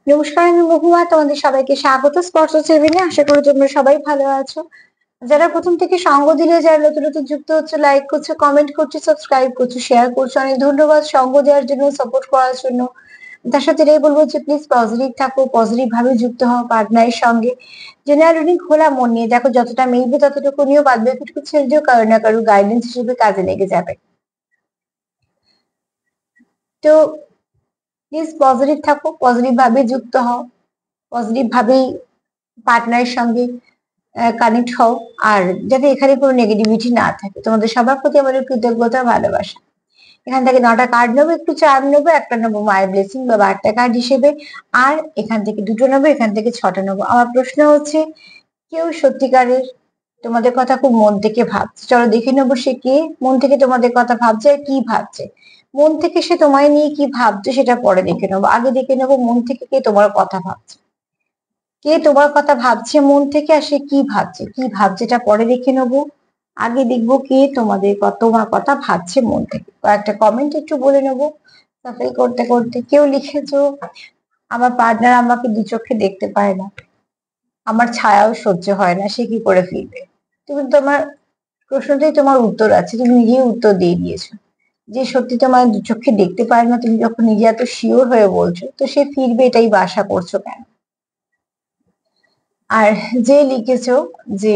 নমস্কার, আমি মহুয়া। তোমাদের সবাইকে স্বাগত স্পর্শ সেভেনে। আশা করি তোমরা সবাই ভালো আছো। যারা প্রথম থেকে সঙ্গ দিলে, যারা নতুন নতুন যুক্ত হচ্ছে, লাইক করছো, কমেন্ট করছো, সাবস্ক্রাইব করছো, শেয়ার করছো, অনেক ধন্যবাদ সঙ্গ দেওয়ার জন্য, সাপোর্ট করার জন্য। তার সাথে এটাই বলবো যে প্লিজ পজিটিভ থাকো, পজিটিভ ভাবে যুক্ত হও পার্টনারের সঙ্গে। জেনারেল রিডিং খোলা মন নিয়ে দেখো, যতটা মিলবে ততটুকু নিয়েও, বাদ বাকিটুকু ছেড়ে দিও, কারো না কারো গাইডেন্স হিসেবে কাজে লেগে যাবে। তো প্লিজ পজিটিভ থাকো, পজিটিভ ভাবে যুক্ত হও, পজিটিভ ভাবেই পার্টনারের সঙ্গে কানেক্ট হও। আর যাতে এখানে কোনো নেগেটিভিটি না থাকে। তোমাদের সবার প্রতি আমাদের কৃতজ্ঞতা, ভালোবাসা। এখান থেকে 9টা কার্ড নেবো, একটু চার্ম নেবো, একটা নেবো মায়ের ব্লেসিং বা বার্তা কার্ড হিসেবে, আর এখান থেকে 2টো নেবো, এখান থেকে 6টা নেবো। আমার প্রশ্ন হচ্ছে, কেউ সত্যিকারের তোমাদের কথা খুব মন থেকে ভাবছে? চলো দেখে নেবো সে কে মন থেকে তোমাদের কথা ভাবছে আর কি ভাবছে। মন থেকে সে তোমায় নিয়ে কি ভাবছে সেটা পরে দেখে নেবো, আগে দেখে নেবো মন থেকে কে তোমার কথা ভাবছে। কে তোমার কথা ভাবছে মন থেকে, আর সে কি ভাবছে, কি ভাবছে এটা পরে দেখে নেবো। আগে দেখবো কে তোমার কথা ভাবছে মন থেকে। কয়েকটা কমেন্ট একটু বলে নেবো সাফাই করতে করতে। কেউ লিখেছো, আমার পার্টনার আমাকে দু চোখে দেখতে পায় না, আমার ছায়াও সহ্য হয় না, সে কি করে ফিরবে? তুমি তোমার প্রশ্নটাই তোমার উত্তর আছে, তুমি নিজেই উত্তর দিয়ে দিয়েছো। যে সত্যি তোমার দু চোখে দেখতে পারে না, তুমি যখন নিজে এত শিওর হয়ে বলছো, তো সে ফিরবে এটাই বা আশা করছো কেন? আর যে লিখেছো যে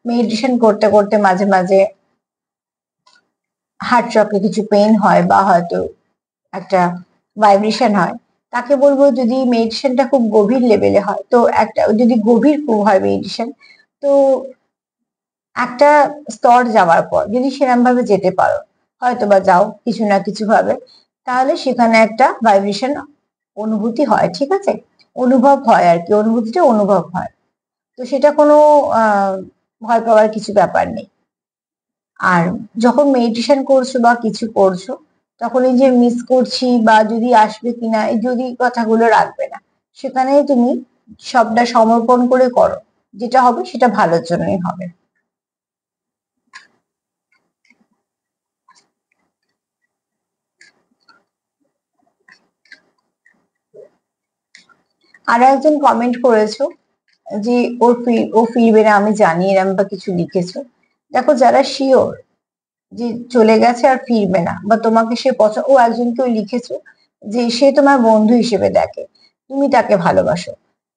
মেডিটেশন করতে করতে মাঝে মাঝে হার্ট চক্রে কিছু পেন হয় বা হয়তো একটা ভাইব্রেশন হয়, তাকে বলবো যদি মেডিটেশনটা খুব গভীর লেভেলে হয়, তো একটা যদি গভীর খুব হয় মেডিটেশন, তো একটা স্তর যাওয়ার পর যদি সেরকম ভাবে যেতে পারো, হয়তো বা যাও কিছু না কিছু ভাবে, তাহলে সেখানে একটা ভাইব্রেশন অনুভূতি হয়, ঠিক আছে? অনুভব হয় আর কি, অনুভূতিটা অনুভব হয়। তো সেটা কোনো ভয় পাওয়ার কিছু ব্যাপার নেই। আর যখন মেডিটেশন করছো বা কিছু করছো, তখন এই যে মিস করছি বা যদি আসবে কিনা, এই যদি কথাগুলো রাখবে না। সেখানে তুমি সবটা সমর্পণ করে করো, যেটা হবে সেটা ভালোর জন্যই হবে। আরো একজন কমেন্ট করেছো যে ও ফিরবে না, আমি জানি, এরম বা কিছু লিখেছো। দেখো, যারা শিওর যে চলে গেছে আর ফিরবে না, বা তোমাকে সে পছন্দ, ও একজনকেও লিখেছো যে সে তোমার বন্ধু হিসেবে দেখে, তুমি তাকে ভালোবাসো।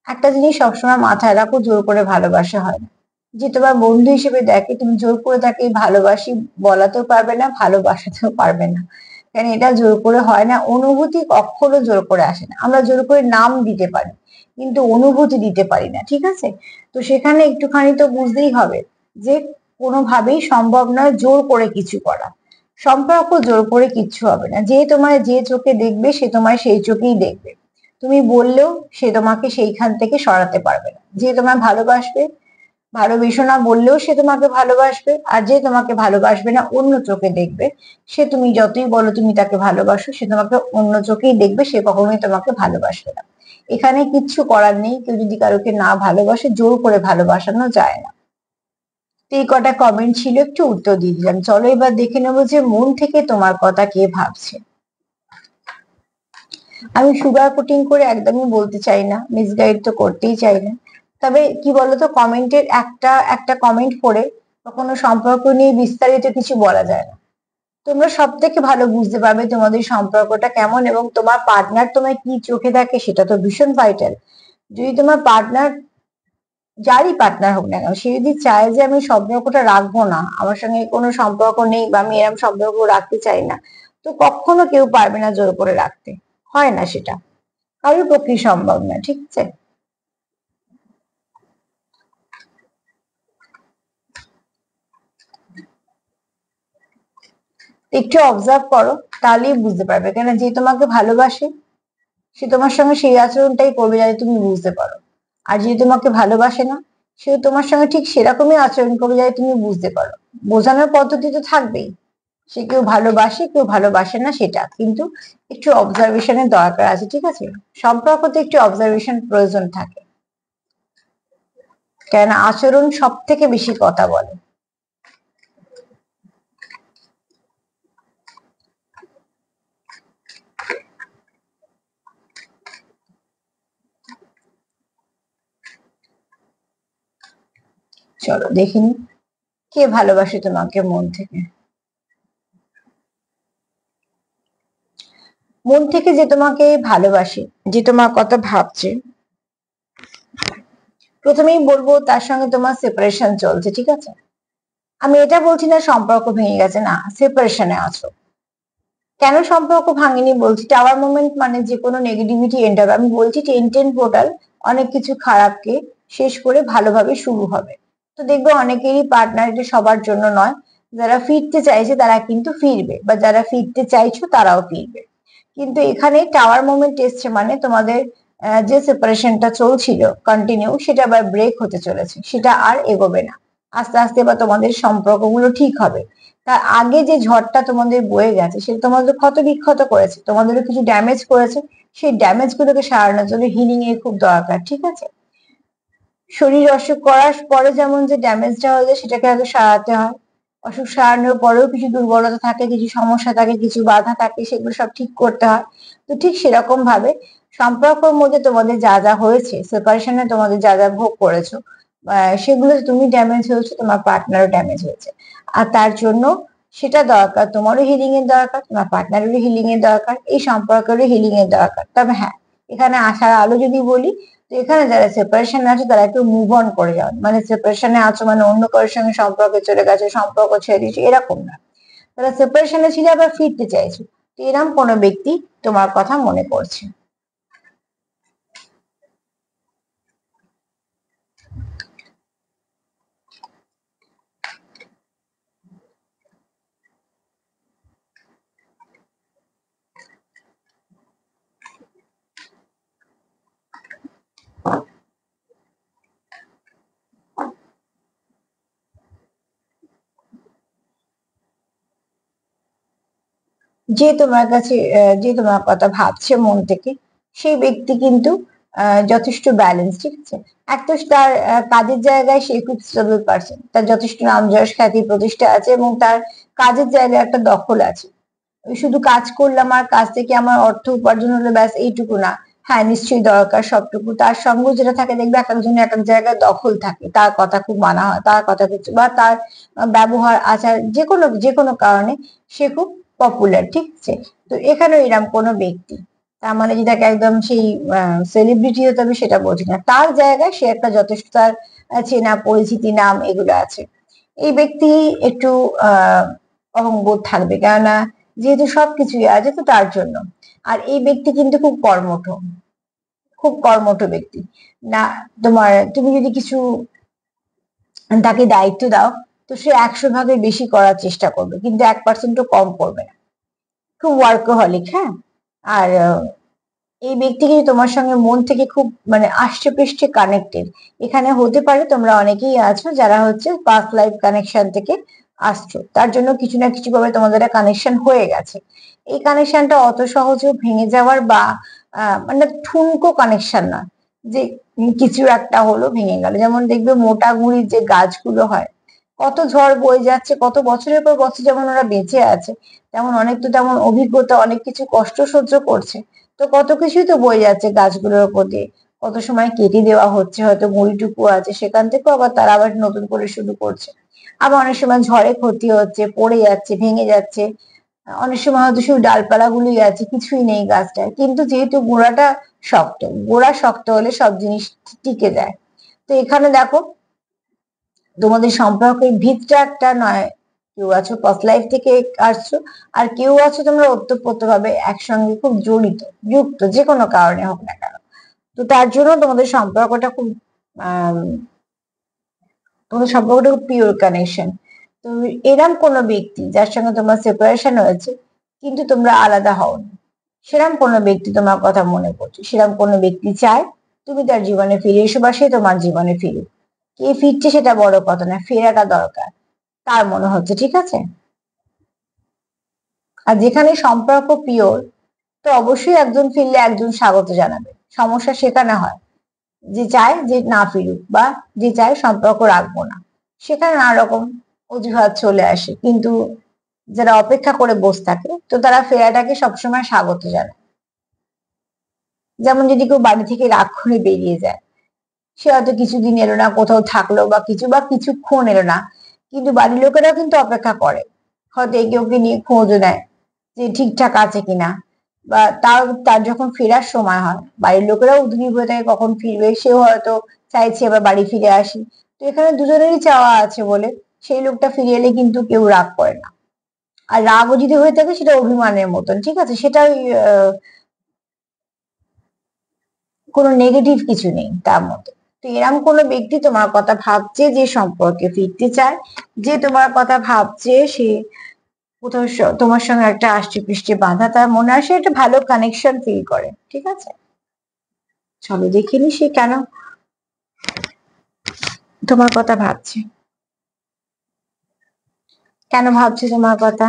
একটা জিনিস সবসময় মাথায় রাখো, জোর করে ভালোবাসা হয় না। যে তোমার বন্ধু হিসেবে দেখে, তুমি জোর করে তাকে ভালোবাসি বলাতেও পারবে না, ভালোবাসাতেও পারবে না। কারণ এটা জোর করে হয় না, অনুভূতি কখনো জোর করে আসে না। আমরা জোর করে নাম দিতে পারি, কিন্তু অনুভূতি দিতে পারি না, ঠিক আছে? তো সেখানে একটুখানি তো বুঝতেই হবে যে কোনোভাবেই সম্ভব নয় জোর করে কিছু করা। সম্পর্ক জোর করে কিচ্ছু হবে না। যে তোমায় যে চোখে দেখবে, সে তোমায় সেই চোখেই দেখবে। তুমি বললেও সে তোমাকে সেইখান থেকে সরাতে পারবে না। যে তোমায় ভালোবাসবে, ভালোবেসো না বললেও সে তোমাকে ভালোবাসবে। আর যে তোমাকে ভালোবাসবে না, অন্য চোখে দেখবে, সে তুমি যতই বলো তুমি তাকে ভালোবাসো, সে তোমাকে অন্য চোখেই দেখবে, সে কখনোই তোমাকে ভালোবাসবে না। এখানে কিচ্ছু করার নেই। কেউ যদি কারোকে না ভালোবাসে, জোর করে ভালোবাসানো যায় না। তো এই কটা কমেন্ট ছিল, একটু উত্তর দিয়ে দিলাম। চলো এবার দেখে নেবো যে মন থেকে তোমার কথা কে ভাবছে। আমি সুগার কোটিং করে একদমই বলতে চাই না, মিসগাইড তো করতেই চাই না। তবে কি বলতো, কমেন্টের একটা একটা কমেন্ট পড়ে কখনো সম্পর্ক নিয়ে বিস্তারিত কিছু বলা যায় না। তোমরা সব থেকে ভালো বুঝতে পারবে তোমাদের সম্পর্কটা কেমন, এবং তোমার পার্টনার তোমায় কি চোখে দেখে, সেটা তো ভীষণ ভাইটাল। যদি তোমার পার্টনার, যারই পার্টনার হোক না কেন, সে যদি চায় যে আমি সম্পর্কটা রাখবো না, আমার সঙ্গে কোনো সম্পর্ক নেই, বা আমি এরম সম্পর্ক রাখতে চাই না, তো কখনো কেউ পারবে না জোর করে রাখতে। হয় না সেটা, কারোর পক্ষেই সম্ভব না, ঠিক আছে? একটু অবজার্ভ করো, তাহলেই বুঝতে পারবে। কেন, যে তোমাকে ভালোবাসে সে তোমার সঙ্গে সেই আচরণটাই করবে যাতে তুমি বুঝতে পারো। আর যে তোমাকে ভালোবাসে না, সেও তোমার সঙ্গে ঠিক সেরকমই আচরণ করবে যাতে তুমি বুঝতে পারো। বোঝানোর পদ্ধতি তো থাকবেই। সে কেউ ভালোবাসে, কেউ ভালোবাসে না, সেটা কিন্তু একটু অবজারভেশনের দরকার আছে, ঠিক আছে? সম্পর্কতে একটু অবজারভেশন প্রয়োজন থাকে, কেন আচরণ সব থেকে বেশি কথা বলে। চলো দেখিনি কে ভালোবাসে তোমাকে মন থেকে। মন থেকে যে তোমাকে ভালোবাসে, যে তোমার কথা ভাবছে, প্রথমেই বলবো তার সঙ্গে তোমার সেপারেশন চলছে, ঠিক আছে? আমি এটা বলছি না সম্পর্ক ভেঙে গেছে, না, সেপারেশনে আছো। কেন সম্পর্ক ভাঙেনি বলছি, টাওয়ার মোমেন্ট মানে যে কোনো নেগেটিভিটি এন্ড হবে। আমি বলছি টেন পোর্টাল অনেক কিছু খারাপকে শেষ করে ভালোভাবে শুরু হবে। তো দেখবে অনেকেরই পার্টনার, এটা সবার জন্য নয়। যারা ফিরতে চাইছে তারা কিন্তু ফিরবে, বা যারা ফিরতে চাইছো তারাও ফিরবে। কিন্তু এখানে টাওয়ার মোমেন্ট এসছে মানে তোমাদের যে সেপারেশনটা চলছিল কন্টিনিউ, সেটা আবার ব্রেক হতে চলেছে, সেটা আর এগোবে না। আস্তে আস্তে বা তোমাদের সম্পর্কগুলো ঠিক হবে। তার আগে যে ঝড়টা তোমাদের বয়ে গেছে সেটা তোমাদের ক্ষত বিক্ষত করেছে, তোমাদেরও কিছু ড্যামেজ করেছে। সেই ড্যামেজ গুলোকে সারানোর জন্য হিলিং এর খুব দরকার, ঠিক আছে? শরীর অসুখ করার পরে যেমন যে ড্যামেজটা হয়ে যায় সেটাকে আগে সারাতে হয়। অসুখ সারানোর পরেও কিছু দুর্বলতা থাকে, কিছু সমস্যা থাকে, কিছু বাধা থাকে, সেগুলো সব ঠিক করতে হয়। তো ঠিক সেরকম ভাবে সম্পর্কের মধ্যে তোমাদের যা যা হয়েছে, সেপারেশনে তোমাদের যা যা ভোগ করেছো, সেগুলো তুমি ড্যামেজ হয়েছে, তোমার পার্টনারও ড্যামেজ হয়েছে। আর তার জন্য সেটা দরকার, তোমারও হিলিং এর দরকার, তোমার পার্টনারেরও হিলিং এর দরকার, এই সম্পর্কেরও হিলিং এর দরকার। তবে হ্যাঁ, এখানে আসার আলো যদি বলি, তো এখানে যারা সেপারেশন আছে তারা একটু মুভ অন করে যান, মানে সেপারেশনে আছো মানে অন্য কারোর সঙ্গে সম্পর্কে চলে গেছে, সম্পর্ক ছেড়ে দিয়েছে, এরকম না। তারা সেপারেশনে ছিল আবার ফিরতে চাইছে। তো এরকম কোনো ব্যক্তি তোমার কথা মনে করছে। যে তোমার কাছে যে তোমার কথা ভাবছে মন থেকে, সেই ব্যক্তি কিন্তু যথেষ্ট ব্যালেন্স, ঠিক আছে? এক তো তার কাজের জায়গায় সে খুব স্টেবল পারসন, তার যথেষ্ট নাম যশ খ্যাতি প্রতিষ্ঠা আছে, এবং তার কাজের জায়গায় একটা দখল আছে। ওই শুধু কাজ করলাম আর কাজ থেকে আমার অর্থ উপার্জন হলো, ব্যাস এইটুকু না। হ্যাঁ, নিশ্চয়ই দরকার সবটুকু, তার সঙ্গে যেটা থাকে দেখবে এক একজনের এক এক জায়গায় দখল থাকে, তার কথা খুব মানা হয়, তার কথা কিছু বা তার ব্যবহার আচার যে কোনো কারণে সে খুব পপুলার, ঠিক আছে? তো এখানে এরকম কোনো ব্যক্তি, তার মানে যে তাকে একদম সেই সেলিব্রিটি হতে হবে সেটা বলছি না, তার জায়গায় সে একটা যথেষ্ট তার চেনা পরিচিতি নাম এগুলো আছে। এই ব্যক্তি একটু অহংবোধ থাকবে, কেননা যেহেতু সবকিছুই আছে তো তার জন্য। আর এই ব্যক্তি কিন্তু খুব কর্মঠ, খুব কর্মঠ ব্যক্তি। না, তুমি যদি কিছু তাকে দায়িত্ব দাও, তো সে 100 ভাগের বেশি করার চেষ্টা করবে, কিন্তু 1%ও কম করবে না। খুব ওয়ার্কহলিক, হ্যাঁ। আর এই ব্যক্তি কিন্তু তোমার সঙ্গে মন থেকে খুব মানে আষ্টে পৃষ্ঠে কানেক্টেড। এখানে হতে পারে তোমরা অনেকেই আছো যারা হচ্ছে পাস্ট লাইফ কানেকশন থেকে আসছো, তার জন্য কিছু না কিছু ভাবে তোমাদের কানেকশন হয়ে গেছে। এই কানেকশনটা অত সহজেও ভেঙে যাওয়ার বা মানে ঠুনকো কানেকশন না, যে কিছু একটা হলো ভেঙে গেল। যেমন দেখবে মোটা গুঁড়ির যে গাছগুলো হয়, কত ঝড় বয়ে যাচ্ছে, কত বছরের পর বছর যেমন ওরা বেঁচে আছে, তেমন অনেক তো তেমন অভিজ্ঞতা, অনেক কিছু কষ্ট সহ্য করছে। তো কত কিছুই তো বয়ে যাচ্ছে গাছগুলোর উপর দিয়ে, কত সময় কেটে দেওয়া হচ্ছে, হয়তো মুড়িটুকু আছে সেখান থেকেও আবার তারা আবার নতুন করে শুরু করছে। আবার অনেক সময় ঝড়ে ক্ষতি হচ্ছে, পড়ে যাচ্ছে, ভেঙে যাচ্ছে। অনেক সময় হয়তো শুধু ডালপালা গুলোই আছে, কিছুই নেই গাছটায়, কিন্তু যেহেতু গোড়াটা শক্ত, গোড়া শক্ত হলে সব জিনিস টিকে যায়। তো এখানে দেখো তোমাদের সম্পর্কের ভিতটা একটা নয়, কেউ আছো ফার্স্ট লাইফ থেকে আসছো, আর কেউ আছো তোমরা ওতপ্রোত ভাবে একসঙ্গে খুব জড়িত, যুক্ত, যে কোনো কারণে হোক না কেন। তো তার জন্য তোমাদের সম্পর্কটা খুব আহ তোমাদের সম্পর্কটা খুব পিওর কানেকশন। তো এরম কোনো ব্যক্তি যার সঙ্গে তোমার সেপারেশন হয়েছে কিন্তু তোমরা আলাদা হওনি, সেরম কোনো ব্যক্তি তোমার কথা মনে পড়ছে, সেরম কোনো ব্যক্তি চায় তুমি তার জীবনে ফিরে এসো বা সে তোমার জীবনে ফিরুক। কে ফিরছে সেটা বড় কথা না, ফেরাটা দরকার তার মনে হচ্ছে, ঠিক আছে? আর যেখানে সম্পর্ক পিওর, তো অবশ্যই একজন ফিরলে একজন স্বাগত জানাবে। সমস্যা সেখানে হয় যে চায় যে না ফিরুক, বা যে চায় সম্পর্ক রাখবো না, সেখানে নানা রকম অজুহাত চলে আসে। কিন্তু যারা অপেক্ষা করে বসে থাকে, তো তারা ফেরাটাকে সবসময় স্বাগত জানায়। যেমন যদি কেউ বাড়ি থেকে রাগ করে বেরিয়ে যায়, সে হয়তো কিছুদিন এলো না, কোথাও থাকলো বা কিছুক্ষণ এলো না, কিন্তু বাড়ির লোকেরা কিন্তু অপেক্ষা করে, হয়তো একে ওকে নিয়ে খোঁজও নেয় যে ঠিকঠাক আছে কিনা, বা তার যখন ফেরার সময় হয় বাড়ির লোকেরাও উদ্গ্রীব হয়ে থাকে কখন ফিরবে, সেও হয়তো চাইছে এবার বাড়ি ফিরে আসি। তো এখানে দুজনেরই চাওয়া আছে বলে সেই লোকটা ফিরে এলে কিন্তু কেউ রাগ করে না। আর রাগও যদি হয়ে থাকে সেটা অভিমানের মতন, ঠিক আছে, সেটা কোনো নেগেটিভ কিছু নেই তার মধ্যে। তো এরকম কোনো ব্যক্তি তোমার কথা ভাবছে, যে সম্পর্কে ফিরতে চায়, যে তোমার কথা ভাবছে, সে কোথাও তোমার সঙ্গে একটা আষ্টে পৃষ্ঠে বাঁধা তার মনে আসে, একটা ভালো কানেকশন ফিল করে, ঠিক আছে। চলো দেখিনি সে কেন তোমার কথা ভাবছে, কেন ভাবছে তোমার কথা।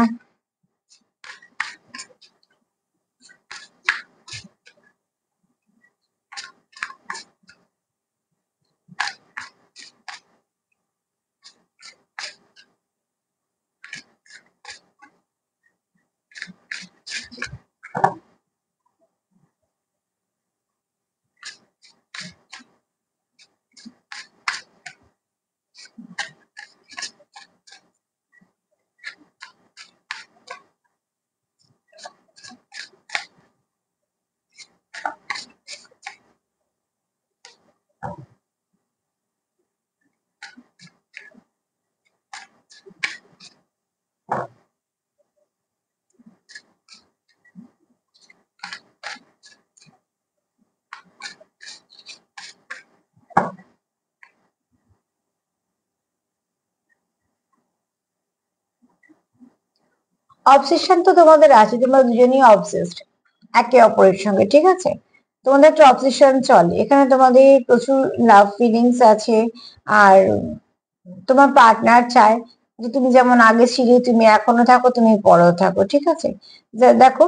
অবসেশন তো তোমাদের আছে, তোমরা দুজনেই অবসেসড একে অপরের সঙ্গে, ঠিক আছে। তোমাদের একটা অবসেশন চলে এখানে, তোমাদের প্রচুর লাভ ফিলিংস আছে। আর তোমার পার্টনার চায় যে তুমি যেমন আগে ছিলে তুমি এখনো থাকো, তুমি পরেও থাকো, ঠিক আছে। দেখো,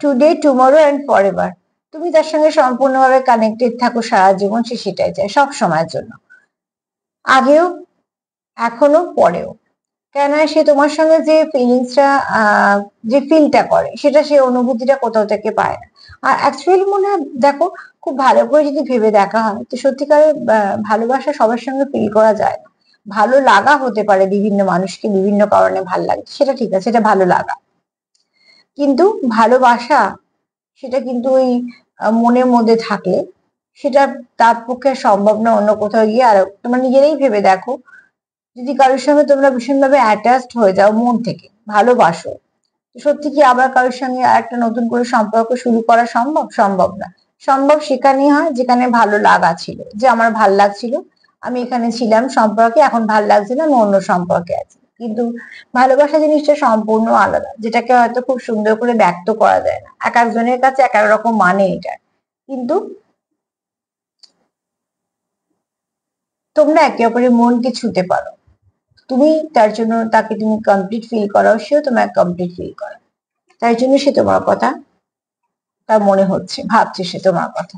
টুডে টুমরো অ্যান্ড ফরএভার, তুমি তার সঙ্গে সম্পূর্ণভাবে কানেক্টেড থাকো সারা জীবন, সে সেটাই চায় সব সময়ের জন্য, আগেও, এখনো, পরেও। কেন সে তোমার সঙ্গে যে ফিলিংসটা, যে ফিলটা করে, সেটা সে অনুভূতিটা কোথাও থেকে পায় না। আর অ্যাকচুয়ালি মনে হয়, দেখো, খুব ভালো করে যদি ভেবে দেখা হয় তো সত্যিকারের ভালোবাসা সবার সঙ্গে ফিল করা যায় না। ভালো লাগা হতে পারে বিভিন্ন মানুষকে বিভিন্ন কারণে ভাল লাগে, সেটা ঠিক আছে, সেটা ভালো লাগা, কিন্তু ভালোবাসা সেটা কিন্তু ওই মনের মধ্যে থাকলে সেটা তার পক্ষে সম্ভব না অন্য কোথাও গিয়ে। আর তোমরা নিজেরাই ভেবে দেখো, যদি কারোর সঙ্গে তোমরা ভীষণভাবে অ্যাটাচড হয়ে যাও মন থেকে, ভালোবাসো, তো সত্যি কি আবার কারোর সঙ্গে একটা নতুন করে সম্পর্ক শুরু করা সম্ভব? সম্ভব না। সম্ভব সেখানেই হয় যেখানে ভালো লাগা ছিল, যে আমার ভাল লাগছিল, আমি এখানে ছিলাম সম্পর্কে, এখন ভাল লাগছে না, আমি অন্য সম্পর্কে আছি। কিন্তু ভালোবাসা জিনিসটা সম্পূর্ণ আলাদা, যেটাকে হয়তো খুব সুন্দর করে ব্যক্ত করা যায় না, এক একজনের কাছে এক এক রকম মানে এটা। কিন্তু তোমরা একে অপরের মনকে ছুতে পারো, তুমি তার জন্য তাকে তুমি কমপ্লিট ফিল করাও, সেও তোমায় কমপ্লিট ফিল করে, তাই জন্য সে তোমার কথা, তার মনে হচ্ছে, ভাবছে সে তোমার কথা,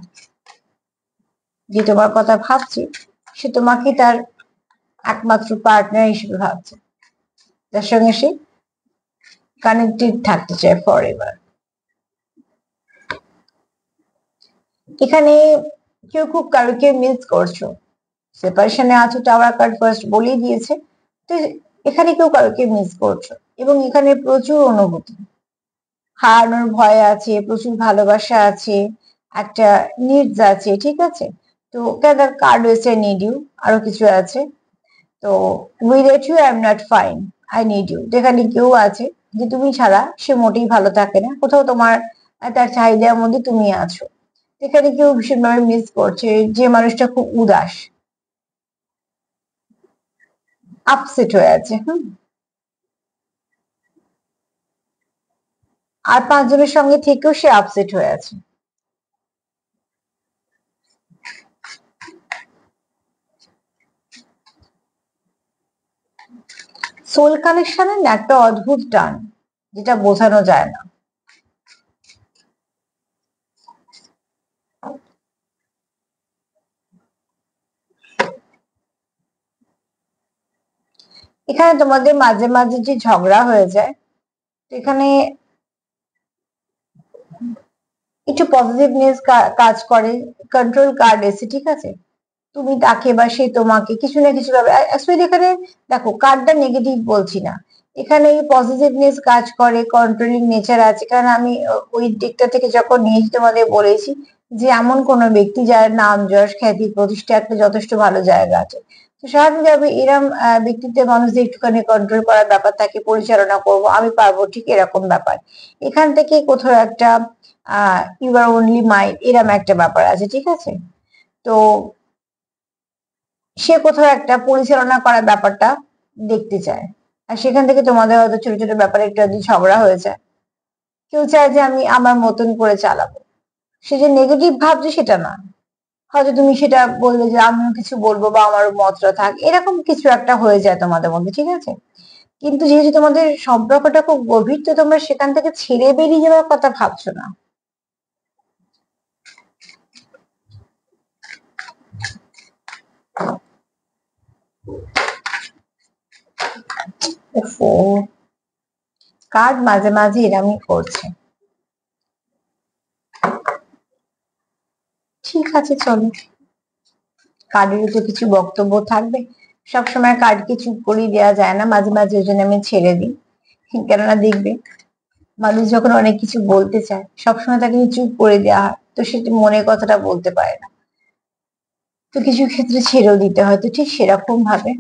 যে তোমার কথা ভাবছে সে তোমাকে তার একমাত্র পার্টনার হিসেবে ভাবছে, যার সঙ্গে সে কানেক্টেড থাকতে চায় ফর এভার। এখানে কেউ খুব কারোকে মিস করছো, সেপারেশনে আছো, টাওয়ার কার্ড ফার্স্ট বলেই দিয়েছে। তো এখানে কেউ কারোকে মিস করছো, এবং এখানে প্রচুর অনুভূতি, হারানোর ভয় আছে, প্রচুর ভালোবাসা আছে, একটা নিডস আছে, ঠিক আছে। তো ক্যাদার কার্ড রয়েছে নিড ইউ, আরো কিছু আছে। তো without you I am not fine, I need you, যেখানে কেউ আছে যে তুমি ছাড়া সে মোটেই ভালো থাকে না, কোথাও তোমার তার চাহিদার মধ্যে তুমি আছো। এখানে কেউ ভীষণভাবে মিস করছে, যে মানুষটা খুব উদাস, আপসেট হয়ে আছে, হুম। আর পাঁচজনের সঙ্গে থেকেও সে আপসেট হয়ে আছে। সোল কানেকশনের না একটা অদ্ভুত টান, যেটা বোঝানো যায় না। এখানে তোমাদের মাঝে মাঝে যে ঝগড়া হয়ে যায়, তো এখানে একটু পজিটিভনেস কাজ করে, কন্ট্রোল কার্ড এসে, ঠিক আছে। তুমি তাকে বা সে তোমাকে কিছু না কিছু ভাবে। অ্যাকচুয়ালি এখানে দেখো কার্ডটা নেগেটিভ বলছি না, এখানে পজিটিভনেস কাজ করে, কন্ট্রোলিং নেচার আছে। কারণ আমি ওই দিকটা থেকে যখন নিয়েছি তোমাদের বলেছি যে এমন কোন ব্যক্তি যার নাম যশ খ্যাতি প্রতিষ্ঠা একটা যথেষ্ট ভালো জায়গা আছে, তো স্বাভাবিকভাবে এরম ব্যক্তিত্বের মানুষদের একটুখানি কন্ট্রোল করার ব্যাপার থাকে, পরিচালনা করব আমি পারবো, ঠিক এরকম ব্যাপার। এখান থেকে কোথাও একটা ইউ আর অনলি মাইন্ড এরম একটা ব্যাপার আছে, ঠিক আছে। তো সে কোথাও একটা পরিচালনা করার ব্যাপারটা দেখতে চায়, আর সেখান থেকে তোমাদের হয়তো ছোট ছোট ব্যাপারে একটু আধটু ঝগড়া হয়ে যায়। কেউ চায় যে আমি আমার মতন করে চালাবো, সে যে নেগেটিভ ভাবছে সেটা না, হয়তো তুমি সেটা বললে যে আমিও কিছু বলবো বা আমার মতটা থাক, এরকম কিছু একটা হয়ে যায় তোমাদের মধ্যে, ঠিক আছে। কিন্তু যেহেতু তোমাদের সম্পর্কটা খুব গভীর, তো তোমরা সেখান থেকে ছেড়ে বেরিয়ে যাওয়ার কথা ভাবছো না। কার্ড মাঝে মাঝে এরামই করছে। ঠিক আছে চলো, কার্ডেরও তো কিছু বক্তব্য থাকবে, সবসময় কার্ডকে চুপ করিয়ে দেওয়া যায় না, মাঝে মাঝে ওই জন্য আমি ছেড়ে দিই। কেননা দেখবে মানুষ যখন অনেক কিছু বলতে চায় সবসময় তাকে চুপ করে দেওয়া হয়, তো সে মনের কথাটা বলতে পারে না, তো কিছু ক্ষেত্রে ছেড়েও দিতে হয়। তো ঠিক সেরকম ভাবে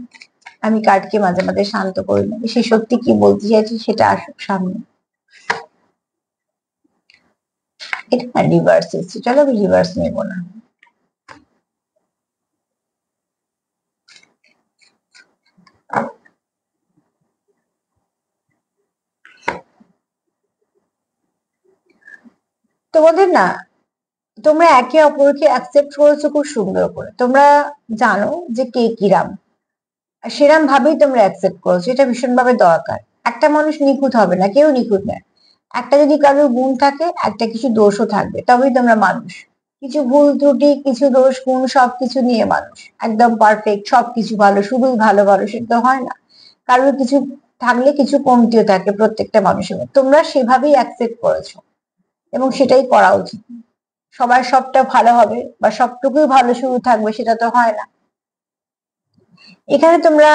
আমি কার্ডকে মাঝে মাঝে শান্ত করে নিই, সে সত্যি কি বলতে চাইছে সেটা আসুক সামনে। এটা রিভার্স এসছে, চলো আমি রিভার্স নেবো না। তোমাদের না, তোমরা একে অপরকে অ্যাকসেপ্ট করেছো খুব সুন্দর করে, তোমরা জানো যে কে কিরাম, আর সেরাম ভাবেই তোমরা অ্যাকসেপ্ট করেছো, এটা ভীষণ ভাবে দরকার। একটা মানুষ নিখুঁত হবে না, কেউ নিখুঁত নয়। একটা যদি কারোর গুণ থাকে, একটা কিছু দোষও থাকবে, তবেই তোমরা মানুষ। কিছু ভুল ত্রুটি, কিছু দোষ গুণ সবকিছু নিয়ে মানুষ, একদম পারফেক্ট সবকিছু ভালো শুধুই ভালো ভালো সেটা তো হয় না। কারোর কিছু থাকলে কিছু কমতিও থাকে প্রত্যেকটা মানুষের মধ্যে। তোমরা সেভাবেই অ্যাকসেপ্ট করেছো এবং সেটাই করা উচিত। সবার সবটা ভালো হবে বা সবটুকুই ভালো শুরু থাকবে সেটা তো হয় না। এখানে তোমরা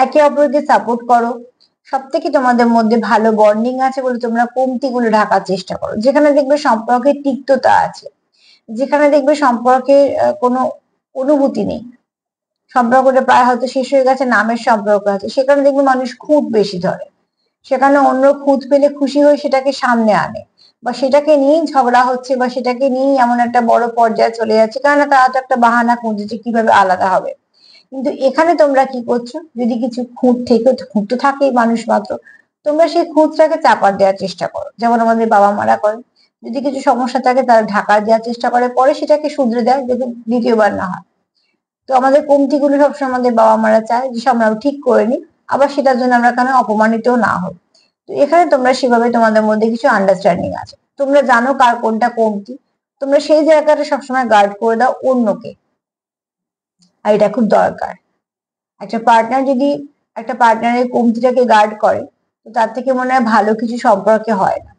একে অপরকে সাপোর্ট করো, সব থেকে তোমাদের মধ্যে ভালো বন্ডিং আছে বলে তোমরা কমতিগুলো ঢাকার চেষ্টা করো। যেখানে দেখবে সম্পর্কের তিক্ততা আছে, যেখানে দেখবে সম্পর্কের কোনো অনুভূতি নেই, সম্পর্কটা প্রায় হয়তো শেষ হয়ে গেছে, নামের সম্পর্ক আছে, সেখানে দেখবে মানুষ খুঁত বেশি ধরে, সেখানে অন্য খুঁত পেলে খুশি হয়ে সেটাকে সামনে আনে, বা সেটাকে নিয়েই ঝগড়া হচ্ছে বা সেটাকে নিয়েই এমন একটা বড় পর্যায়ে চলে যাচ্ছে, কারণ তারা তো একটা বাহানা খুঁজছে কিভাবে আলাদা হবে। কিন্তু এখানে তোমরা কি করছো, যদি কিছু খুঁত থেকে, খুঁত তো থাকেই মানুষ মাত্র, তোমরা সেই খুঁতটাকে চাপা দেওয়ার চেষ্টা করো, যেমন আমাদের বাবা মারা করে। যদি কিছু সমস্যা থাকে তারা ঢাকা দেওয়ার চেষ্টা করে, পরে সেটাকে শুধরে দেয় যাতে দ্বিতীয়বার না হয়। তো আমাদের কমতিগুলো সবসময় আমাদের বাবা মারা চায় যে আমরা ঠিক করে নিই, আবার সেটার জন্য আমরা কেন অপমানিত না হই। তো এখানে তোমরা সেভাবে তোমাদের মধ্যে কিছু আন্ডারস্ট্যান্ডিং আছে, তোমরা জানো কার কোনটা কমতি, তোমরা সেই জায়গাটা সবসময় গার্ড করে দাও অন্যকে, আর এটা খুব দরকার। একটা পার্টনার যদি একটা পার্টনারের কমতিটাকে গার্ড করে, তো তার থেকে মনে হয় ভালো কিছু সম্পর্কে হয় না।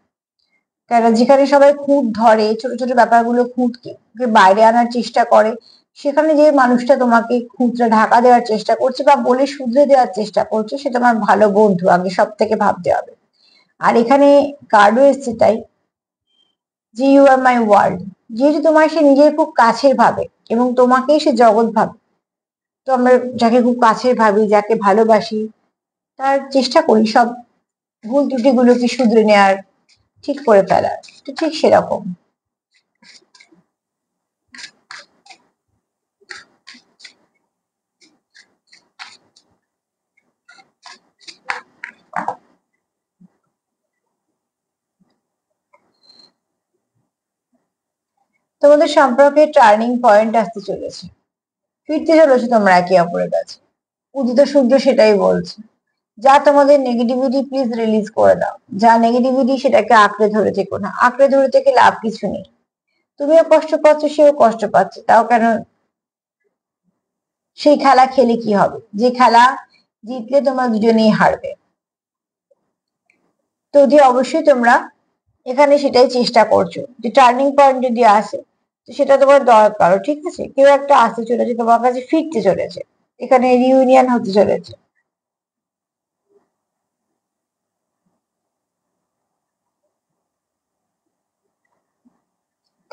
কারণ যেখানে সবাই খুঁত ধরে, ছোট ছোট ব্যাপারগুলো খুঁতকে বাইরে আনার চেষ্টা করে, সেখানে যে মানুষটা তোমাকে খুঁতটা ঢাকা দেওয়ার চেষ্টা করছে বা বলে শুধরে দেওয়ার চেষ্টা করছে, সেটা আমার ভালো বন্ধু আগে সব থেকে ভাবতে হবে। আর এখানে কার্ডও এসছে তাই, যে ইউ আর মাই ওয়ার্ল্ড, যেহেতু তোমার সে নিজের খুব কাছের ভাবে এবং তোমাকেই সে জগৎ ভাবে, তো আমরা যাকে খুব কাছের ভাবি, যাকে ভালোবাসি, তার চেষ্টা করি সব ভুল ত্রুটিগুলোকে শুধরে নেওয়ার, ঠিক করে ফেলার। তো ঠিক সেরকম তোমাদের সম্পর্কে টার্নিং পয়েন্ট আসতে চলেছে, ফিরতে চলেছে তোমরা একে অপরের কাছে। উদিত সূর্য সেটাই বলছে, যা তোমাদের নেগেটিভিটি প্লিজ রিলিজ করে দাও, যা নেগেটিভিটি সেটাকে আঁকড়ে ধরে থেকো না, আঁকড়ে ধরে থেকে লাভ কিছু নেই। তুমিও কষ্ট পাচ্ছ, সেও কষ্ট পাচ্ছে, তাও কেন সেই খেলা খেলে কি হবে, যে খেলা জিতলে তোমরা দুজনেই হারবে। তো যে অবশ্যই তোমরা এখানে সেটাই চেষ্টা করছো যে টার্নিং পয়েন্ট যদি আসে, তো সেটা তোমার দরকার, ঠিক আছে? কেউ একটা আসতে চলেছে, তোমার কাছে ফিরতে চলেছে, এখানে রিউনিয়ন হতে চলেছে।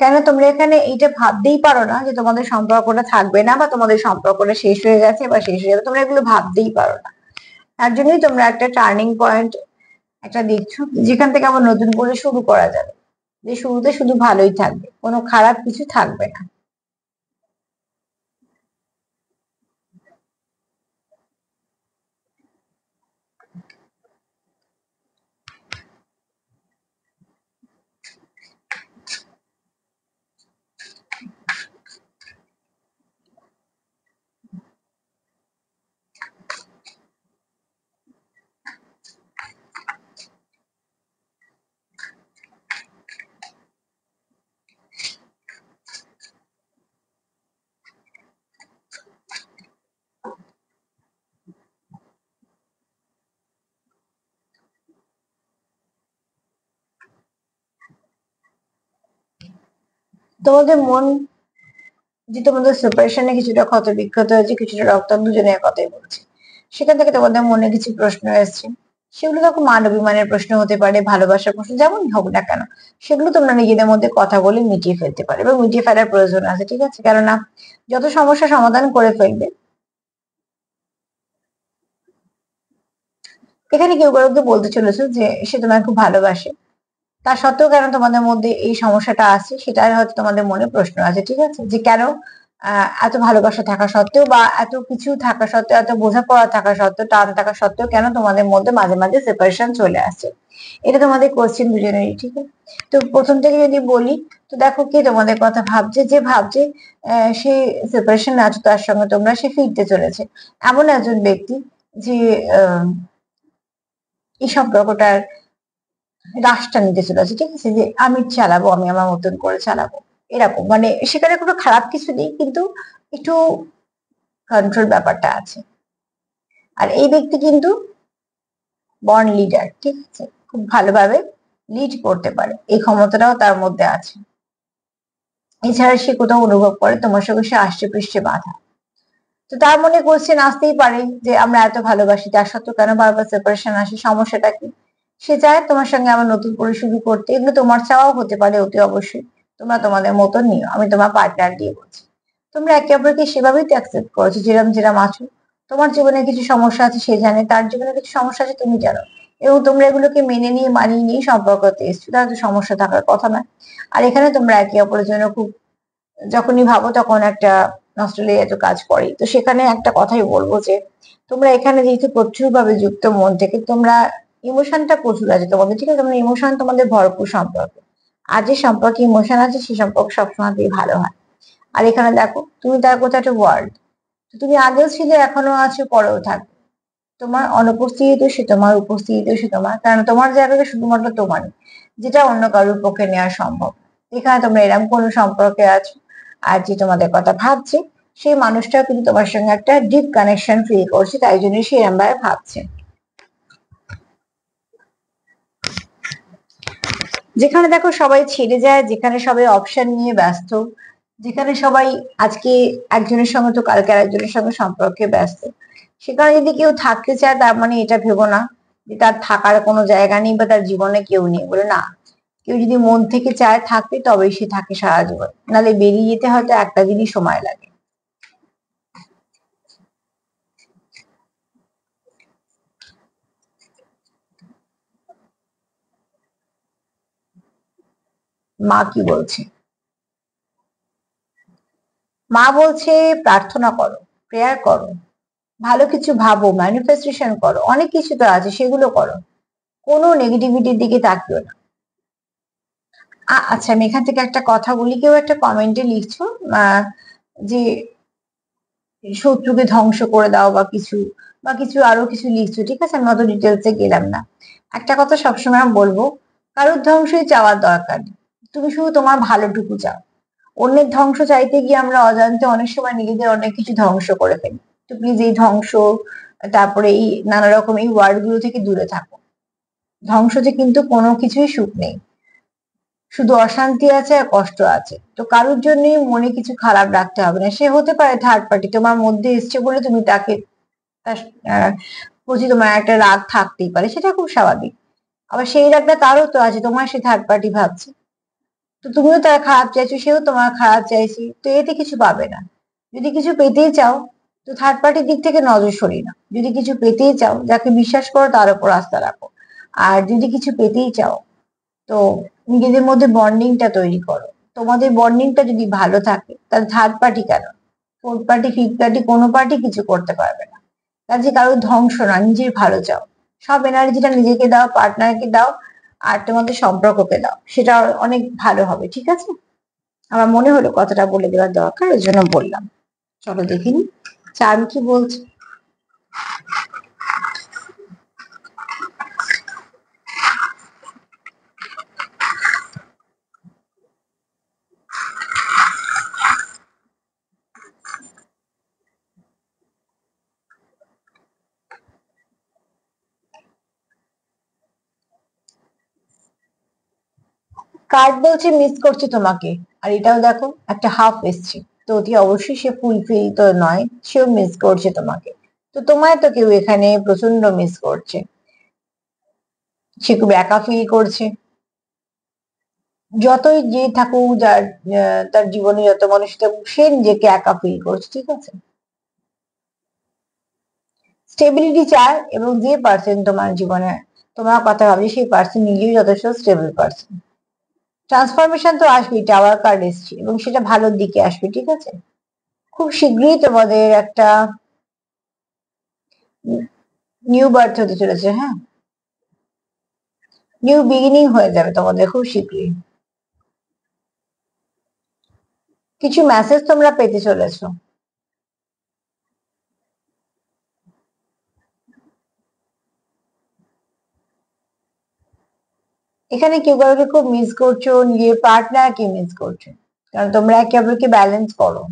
কেন তোমরা এখানে এইটা ভাবতেই পারো না যে তোমাদের সম্পর্কটা থাকবে না, বা তোমাদের সম্পর্কটা শেষ হয়ে গেছে বা শেষ হয়ে যাবে? তোমরা এগুলো ভাবতেই পারো না। তার জন্যই তোমরা একটা টার্নিং পয়েন্ট একটা দেখছো, যেখান থেকে আবার নতুন করে শুরু করা যাবে, যে শুরুতে শুধু ভালোই থাকবে, কোনো খারাপ কিছু থাকবে না। তোমাদের মন যে তোমাদের সেপারেশনে কিছুটা ক্ষত বিক্ষত হয়েছে, কিছুটা রক্তাক্ত, দুজনের কথাই বলছে, সেখান থেকে তোমাদের মনে কিছু প্রশ্ন এসছে। সেগুলো তখন মান অভিমানের প্রশ্ন হতে পারে, ভালোবাসার প্রশ্ন, যেমনই হোক না কেন, সেগুলো তোমরা নিজেদের মধ্যে কথা বলে মিটিয়ে ফেলতে পারে, এবং মিটিয়ে ফেলার প্রয়োজন আছে, ঠিক আছে? কেননা যত সমস্যা সমাধান করে ফেলবে, এখানে কেউ কাউকে বলতে চলেছে যে সে তোমায় খুব ভালোবাসে, তা সত্ত্বেও কেন তোমাদের মধ্যে এই সমস্যাটা আছে, সেটা হয়তো তোমাদের মনে প্রশ্ন আছে, ঠিক আছে? যে কেন এত ভালোবাসা থাকা সত্ত্বেও, বা এত কিছু থাকা সত্ত্বেও, এত বোঝাপড়া থাকা সত্ত্বেও, টান থাকা সত্ত্বেও কেন তোমাদের মধ্যে মাঝে মাঝে সেপারেশন চলে আসছে? এটা তোমাদের কোশ্চেন দুজনেরই, ঠিক আছে? তো প্রথম থেকে যদি বলি, তো দেখো কে তোমাদের কথা ভাবছে, যে ভাবছে সে সেপারেশন আছে তার সঙ্গে তোমরা, সে ফিরতে চলেছে, এমন একজন ব্যক্তি যে আহ, এই সম্পর্কটার রাশটা নিতে চলেছে, ঠিক আছে? যে আমি চালাবো, আমি আমার মতন করে চালাবো, এরকম, মানে সেখানে কোনো খারাপ কিছু নেই, কিন্তু একটু কন্ট্রোল ব্যাপারটা আছে। আর এই ব্যক্তি কিন্তু বর্ন লিডার, ঠিক আছে? খুব ভালোভাবে লিড করতে পারে, এই ক্ষমতাটাও তার মধ্যে আছে। এছাড়া সে কোথাও অনুভব করে তোমার সঙ্গে সে আষ্টে পৃষ্ঠে বাঁধা, তো তার মনে কোশ্চেন আসতেই পারে যে আমরা এত ভালোবাসি, তার সত্ত্বেও কেন বারবার সেপারেশন আসে, সমস্যাটা কি? সে চায় তোমার সঙ্গে আবার নতুন করে শুরু করতে, এগুলো তোমার চাওয়াও হতে পারে, অতি অবশ্যই। তোমরা তোমাদের মতো নিও, আমি তোমার পার্টনার দিয়ে বলছি। তোমরা একে অপরকে সেভাবেই তো অ্যাকসেপ্ট করেছো, যেরকম যেরকম আছো। তোমার জীবনে কিছু সমস্যা আছে সে জানে, তার জীবনে কিছু সমস্যা আছে তুমি জানো, এবং তোমরা এগুলোকে মেনে নিয়ে, মানিয়ে নিয়ে সম্পর্কতে এসছো, তাহলে তো সমস্যা থাকার কথা নয়। আর এখানে তোমরা একে অপরের জন্য খুব, যখনই ভাবো তখন একটা নস্টালজিয়া তো কাজ করে। তো সেখানে একটা কথাই বলবো যে তোমরা এখানে যেহেতু প্রচুর ভাবে যুক্ত মন থেকে, তোমরা ইমোশনটা প্রচুর আছে তোমাদের, ঠিক আছে? তোমরা ইমোশন তোমাদের ভরপুর সম্পর্ক, আর যে সম্পর্কে ইমোশন আছে সেই সম্পর্ক সবসময়তেই ভালো হয়। আর এখানে দেখো তুমি তার কোথাও একটা ওয়ার্ড, তুমি আগেও ছিলে, এখনো আছো, পরেও থাকবে। তোমার অনুপস্থিতিতে সে তোমার, উপস্থিতিতে সে তোমার, কারণ তোমার জায়গাটা শুধুমাত্র তোমারই, যেটা অন্য কারোর পক্ষে নেওয়া সম্ভব না। এখানে তোমরা এরকম কোনো সম্পর্কে আছো, আর যে তোমাদের কথা ভাবছে, সেই মানুষটা কিন্তু তোমার সঙ্গে একটা ডিপ কানেকশন ফিল করছে, তাই জন্য সে এরকম ভাবে ভাবছে। যেখানে দেখো সবাই ছেড়ে যায়, যেখানে সবাই অপশন নিয়ে ব্যস্ত, যেখানে সবাই আজকে একজনের সঙ্গে তো কালকে আরেকজনের সঙ্গে সম্পর্কে ব্যস্ত, সেখানে যদি কেউ থাকতে চায়, তার মানে এটা ভেবো না যে তার থাকার কোনো জায়গা নেই বা তার জীবনে কেউ নেই বলে, না। কেউ যদি মন থেকে চায় থাকতে, তবেই সে থাকে সারা জীবন, নাহলে বেরিয়ে যেতে হয়তো একটা দিনই সময় লাগে। মা কি বলছে? মা বলছে প্রার্থনা করো, প্রেয়ার করো, ভালো কিছু ভাবো, ম্যানিফেস্টেশন করো, অনেক কিছু তো আছে, সেগুলো করো। কোনো নেগেটিভিটির দিকে তাকিও না। আচ্ছা, আমি এখান থেকে একটা কথা বলি, কেউ একটা কমেন্টে লিখছো আহ, যে শত্রুকে ধ্বংস করে দাও, বা কিছু, বা কিছু আরো কিছু লিখছো, ঠিক আছে? আমি অত ডিটেলসে গেলাম না। একটা কথা সবসময় আমি বলবো, কারোর ধ্বংসই চাওয়ার দরকার নেই, তুমি শুধু তোমার ভালোটুকু চাও। অন্যের ধ্বংস চাইতে গিয়ে আমরা অজান্তে অনেক সময় নিজেদের অনেক কিছু ধ্বংস করে ফেলি। তো প্লিজ এই ধ্বংস, তারপরে এই নানা রকম এই ওয়ার্ড গুলো থেকে দূরে থাকো। ধ্বংসতে কিন্তু কোনো কিছুই সুখ নেই। শুধু অশান্তি আছে আর কষ্ট আছে। তো কারোর জন্যই মনে কিছু খারাপ রাখতে হবে না। সে হতে পারে থার্ড পার্টি, তোমার মধ্যে এসছে বলে তুমি তাকে তার প্রতি তোমার একটা রাগ থাকতেই পারে, সেটা খুব স্বাভাবিক। আবার সেই রাগটা তারও তো আছে, তোমার সে থার্ড পার্টি ভাবছে, তো তুমিও তার খারাপ চাইছো, সেও তোমার খারাপ চাইছে, তো এতে কিছু পাবে না। যদি কিছু পেতেই চাও তো থার্ড পার্টির দিক থেকে নজর সরিয়ে নাও। যদি কিছু পেতেই চাও, যাকে বিশ্বাস করো তার উপর আস্থা রাখো। আর যদি কিছু পেতেই চাও তো নিজেদের মধ্যে বন্ডিংটা তৈরি করো। তোমাদের বন্ডিংটা যদি ভালো থাকে তাহলে থার্ড পার্টি কেন, ফোর্থ পার্টি, ফিফথ পার্টি, কোনো পার্টি কিছু করতে পারবে না। কাজে কারোর ধ্বংস না, নিজের ভালো চাও। সব এনার্জিটা নিজেকে দাও, পার্টনারকে দাও, আর তোমাদের সম্পর্ককে দাও, সেটা অনেক ভালো হবে। ঠিক আছে? আমার মনে হলো কথাটা বলে দেওয়ার দরকার, ওই জন্য বললাম। চলো দেখিনি চার্ম কি বলছে। কার্ড বলছে মিস করছে তোমাকে, আর এটাও দেখো একটা হাফ এসছে, তো অতি অবশ্যই সে ফুলফিল তো নয়, সেও মিস করছে তোমাকে। তো তোমায় তো কেউ এখানে প্রচন্ড মিস করছে, সে খুব একা ফিল করছে। যতই যে থাকুক, যার তার জীবনে যত মানুষ থাকুক, সে নিজেকে একা ফিল করছে। ঠিক আছে? স্টেবিলিটি চায়, এবং যে পার্সন তোমার জীবনে তোমার কথা ভাবছে সেই পার্সন নিজেই যথেষ্ট স্টেবল পার্সন। ট্রান্সফরমেশন তো আসবেই, টাওয়ার কার্ড এসছে, এবং সেটা ভালোর দিকে আসবে। ঠিক আছে? খুব শীঘ্রই তোমাদের একটা নিউ বার্থ হতে চলেছে। হ্যাঁ, নিউ বিগিনিং হয়ে যাবে তোমাদের খুব শীঘ্রই। কিছু মেসেজ তোমরা পেতে চলেছো। এখানে কেউ কাউকে খুব মিস করছো, নিজের পার্টনারকে মিস করছো, কারণ তোমরা একে অপরকে ব্যালেন্স করো।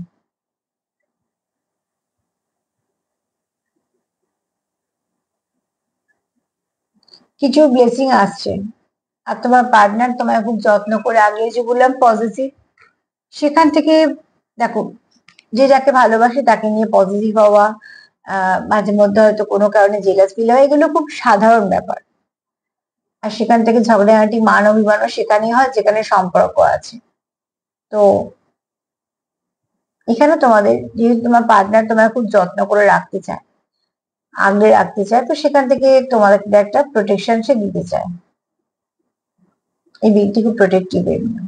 কিছু ব্লেসিং আসছে, আর তোমার পার্টনার তোমায় খুব যত্ন করে, আগে যে বললাম পজিটিভ, সেখান থেকে দেখো, যে যাকে ভালোবাসে তাকে নিয়ে পজিটিভ হওয়া, মাঝে মধ্যে হয়তো কোনো কারণে জেলাস ফিল হয়, এগুলো খুব সাধারণ ব্যাপার। আর সেখান থেকে ঝগড়াঝাটি, মান অভিমানও সেখানেই হয় যেখানে সম্পর্ক আছে। তো এখানে তোমাদের, যেহেতু তোমার পার্টনার তোমায় খুব যত্ন করে রাখতে চায়, আগলে রাখতে চায়, তো সেখান থেকে তোমাদের একটা প্রোটেকশন সে দিতে চায়। এই ব্যক্তি খুব প্রোটেক্টিভ এমনি,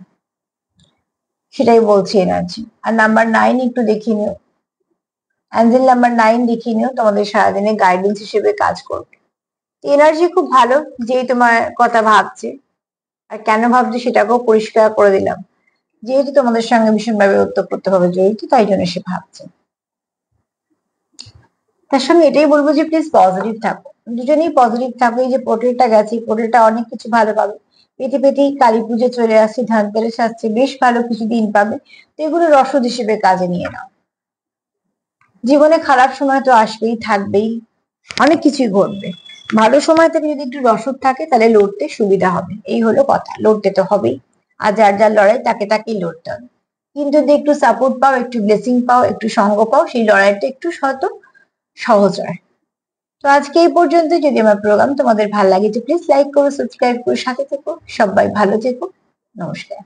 সেটাই বলছি এনার্জি। আর নাম্বার 9 একটু দেখিয়ে নিও, অ্যাঞ্জেল নাম্বার 9 দেখিয়ে নিও, তোমাদের সারাদিনে গাইডেন্স হিসেবে কাজ করবে। এনার্জি খুব ভালো, যেই তোমার কথা ভাবছে আর কেন ভাবছে সেটাকেও পরিষ্কার করে দিলাম। যেহেতু তোমাদের সঙ্গে ভীষণভাবে ওতপ্রোতভাবে জড়িত, তাই জন্য সে ভাবছে। তার সঙ্গে এটাই বলবো যে প্লিজ পজিটিভ থাকো, দুজনেই পজিটিভ থাকো। এই যে পোর্টালটা গেছে, পোর্টালটা অনেক কিছু ভালো পাবে। পেতে পেতেই কালী পুজো চলে আসছে, ধনতেরাস আসছে, বেশ ভালো কিছু দিন পাবে। তো এগুলো রসদ হিসেবে কাজে নিয়ে নাও। জীবনে খারাপ সময় তো আসবেই, থাকবেই, অনেক কিছুই ঘটবে। ভালো সময় থেকে যদি একটু রসদ থাকে তাহলে লড়তে সুবিধা হবে। এই হলো কথা, লড়তে তো হবেই। আর যার যার লড়াই তাকে তাকেই লড়তে হবে। কিন্তু যদি একটু সাপোর্ট পাও, একটু ব্লেসিং পাও, একটু সঙ্গ পাও, সেই লড়াইটা একটু হয়তো সহজ হয়। তো আজকে এই পর্যন্ত। যদি আমার প্রোগ্রাম তোমাদের ভালো লাগে তো প্লিজ লাইক করো, সাবস্ক্রাইব করো, সাথে থেকো। সবাই ভালো থেকো। নমস্কার।